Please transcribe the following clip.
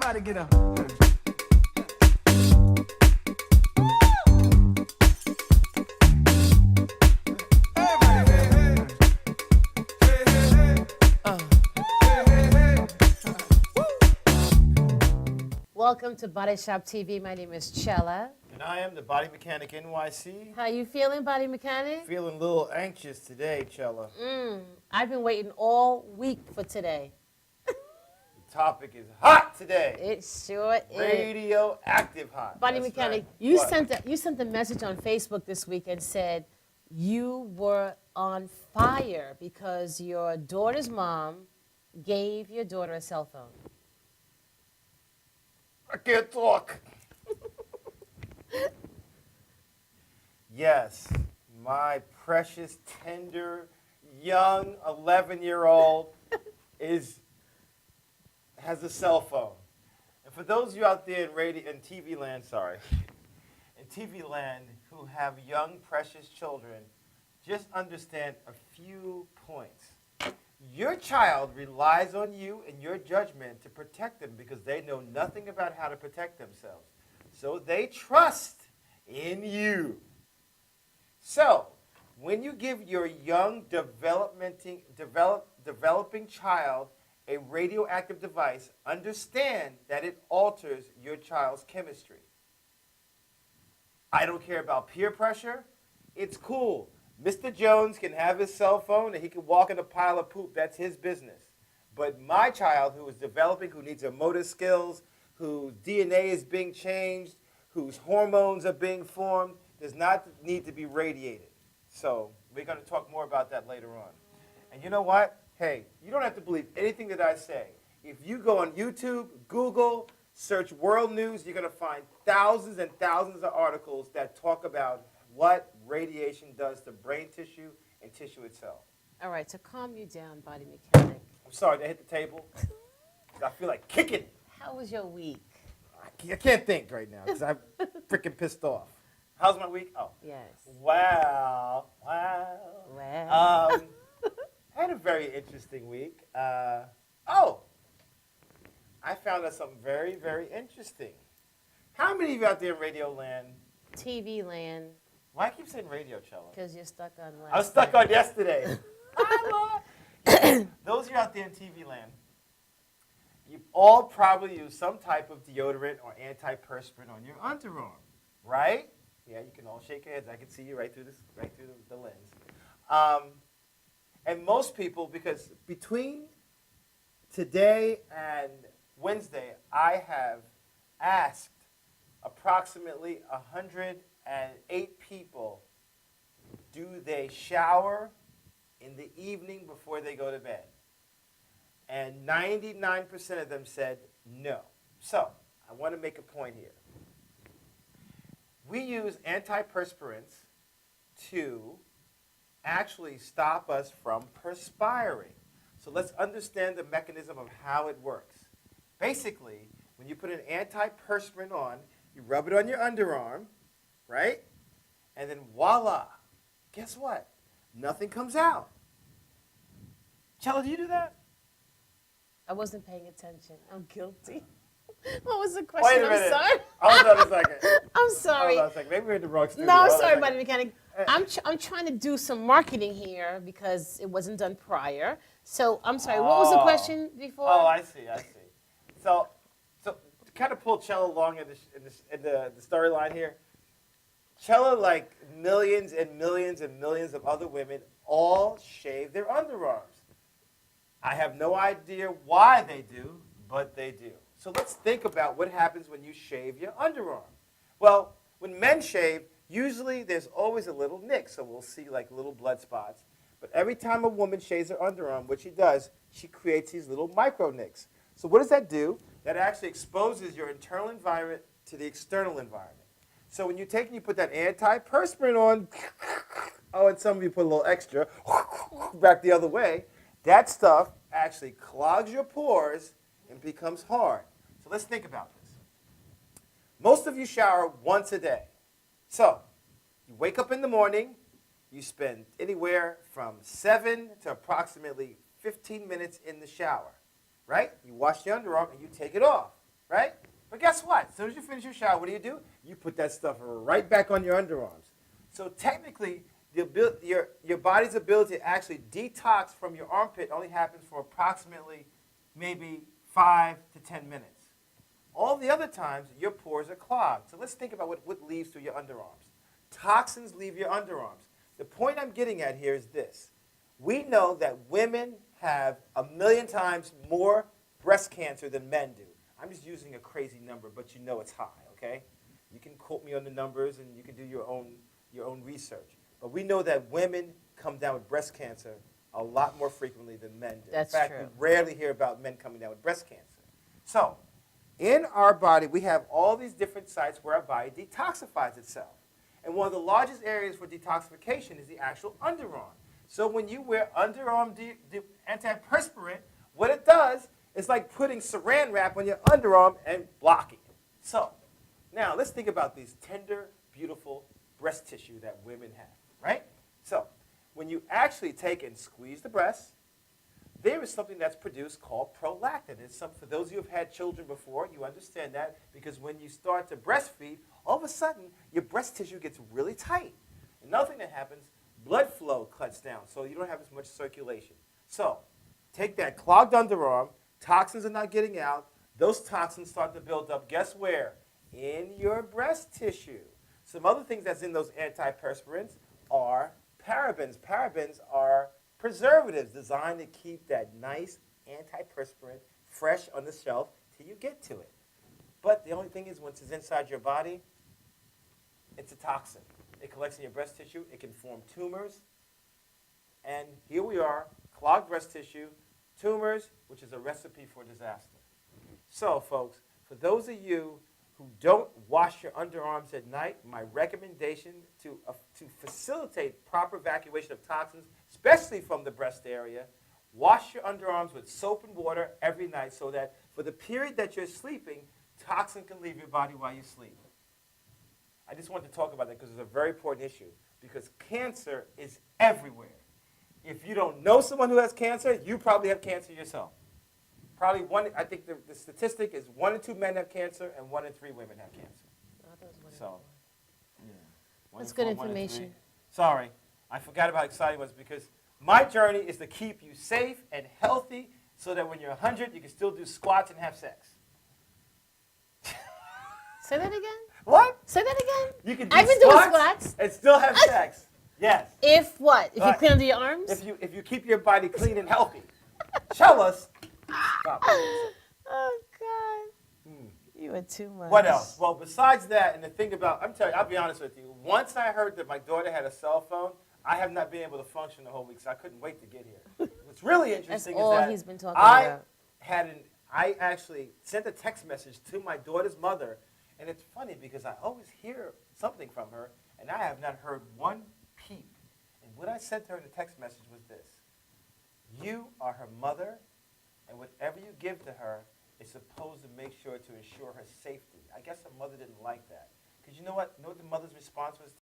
Everybody get up. Welcome to Body Shop TV. My name is Chella. And I am the Body Mechanic NYC. How you feeling, Body Mechanic? Feeling a little anxious today, Chella. I've been waiting all week for today. The topic is hot today. It sure is. Radioactive hot. Body That's Mechanic, right. you What? sent a message on Facebook this week and said you were on fire because your daughter's mom gave your daughter a cell phone. I can't talk. Yes, my precious, tender, young 11-year-old has a cell phone. And for those of you out there in radio and TV land, in TV land who have young, precious children, just understand a few points. Your child relies on you and your judgment to protect them because they know nothing about how to protect themselves. So they trust in you. So when you give your young developing child a radioactive device, understand that it alters your child's chemistry. I don't care about peer pressure. It's cool. Mr. Jones can have his cell phone and he can walk in a pile of poop. That's his business. But my child who is developing, who needs motor skills, whose DNA is being changed, whose hormones are being formed, does not need to be radiated. So we're going to talk more about that later on. And you know what? Hey, you don't have to believe anything that I say. If you go on YouTube, Google, search world news, you're going to find thousands and thousands of articles that talk about what radiation does to brain tissue and tissue itself. All right, to calm you down, Body Mechanic, I'm sorry, I hit the table. I feel like kicking it. how was your week? I can't think right now because I'm freaking pissed off. How's my week? Oh. Yes. Wow. Well. I had a very interesting week. I found out something very, very interesting. How many of you out there in Radio Land? TV land, Why I keep saying radio, Chella? because you're stuck on last I was stuck night. on yesterday. Those of you out there in TV land, you've all probably used some type of deodorant or antiperspirant on your underarm, right? Yeah, you can all shake your heads. I can see you right through the lens. And most people, because between today and Wednesday, I have asked approximately 108 people, do they shower in the evening before they go to bed? And 99% of them said no. So I want to make a point here. We use antiperspirants to actually stop us from perspiring. So let's understand the mechanism of how it works. Basically, when you put an antiperspirant on, you rub it on your underarm, right? And then voila, guess what? Nothing comes out. Chella, do you do that? I wasn't paying attention. I'm guilty. What was the question? Wait a minute. I'm sorry. Hold on a second. I'm sorry. Hold on a second. Maybe we're in the wrong studio. No, I'm Hold on a sorry, second. Body Mechanic. I'm trying to do some marketing here because it wasn't done prior. So I'm sorry. What was the question before? Oh, I see. So to kind of pull Chella along in the storyline here, Chella, like millions and millions and millions of other women, all shave their underarms. I have no idea why they do, but they do. So let's think about what happens when you shave your underarm. Well, when men shave, usually there's always a little nick, so we'll see like little blood spots. But every time a woman shaves her underarm, which she does, she creates these little micro nicks. So what does that do? That actually exposes your internal environment to the external environment. So when you take and you put that antiperspirant on, oh, and some of you put a little extra, back the other way, that stuff actually clogs your pores and becomes hard. So let's think about this. Most of you shower once a day. So you wake up in the morning, you spend anywhere from 7 to approximately 15 minutes in the shower, right? You wash your underarm and you take it off. right? But guess what? As soon as you finish your shower, what do? You put that stuff right back on your underarms. So technically, your body's ability to actually detox from your armpit only happens for approximately maybe 5 to 10 minutes. All the other times, your pores are clogged. So let's think about what leaves through your underarms. Toxins leave your underarms. The point I'm getting at here is this. We know that women have 1,000,000 times more breast cancer than men do. I'm just using a crazy number, but you know it's high, okay? You can quote me on the numbers, and you can do your own research. But we know that women come down with breast cancer a lot more frequently than men do. That's In fact, true. we rarely hear about men coming down with breast cancer. So, in our body, we have all these different sites where our body detoxifies itself. And one of the largest areas for detoxification is the actual underarm. So when you wear underarm antiperspirant, what it does is like putting saran wrap on your underarm and blocking it. So now let's think about these tender, beautiful breast tissue that women have, right? So when you actually take and squeeze the breast, there is something that's produced called prolactin. It's for those of you who have had children before, you understand that because when you start to breastfeed, all of a sudden your breast tissue gets really tight. Another thing that happens, blood flow cuts down, so you don't have as much circulation. So take that clogged underarm, toxins are not getting out, those toxins start to build up, guess where? In your breast tissue. Some other things that's in those antiperspirants are parabens. Parabens are preservatives designed to keep that nice antiperspirant fresh on the shelf till you get to it. But the only thing is, once it's inside your body, it's a toxin. It collects in your breast tissue. It can form tumors. And here we are, clogged breast tissue, tumors, which is a recipe for disaster. So, folks, for those of you who don't wash your underarms at night, my recommendation to facilitate proper evacuation of toxins, especially from the breast area, wash your underarms with soap and water every night so that for the period that you're sleeping, toxin can leave your body while you sleep. I just wanted to talk about that because it's a very important issue because cancer is everywhere. If you don't know someone who has cancer, you probably have cancer yourself. Probably I think the statistic is 1 in 2 men have cancer and 1 in 3 women have cancer. So, yeah. That's good information. Sorry, I forgot about how exciting it was because my journey is to keep you safe and healthy so that when you're 100, you can still do squats and have sex. Say that again? What? Say that again? You can do I've been doing squats. and still have sex. Yes. If what? If you Right. clean under your arms? If you keep your body clean and healthy. Tell us. Stop. Oh, God. You are too much. What else? Well, besides that, and the thing about, I'll be honest with you. Once I heard that my daughter had a cell phone, I have not been able to function the whole week, so I couldn't wait to get here. What's really interesting all is that he's been talking about. I actually sent a text message to my daughter's mother, and it's funny because I always hear something from her, and I have not heard one peep. And what I said to her in the text message was this: you are her mother, and whatever you give to her is supposed to make sure to ensure her safety. I guess her mother didn't like that. Because you know what? You know what the mother's response was?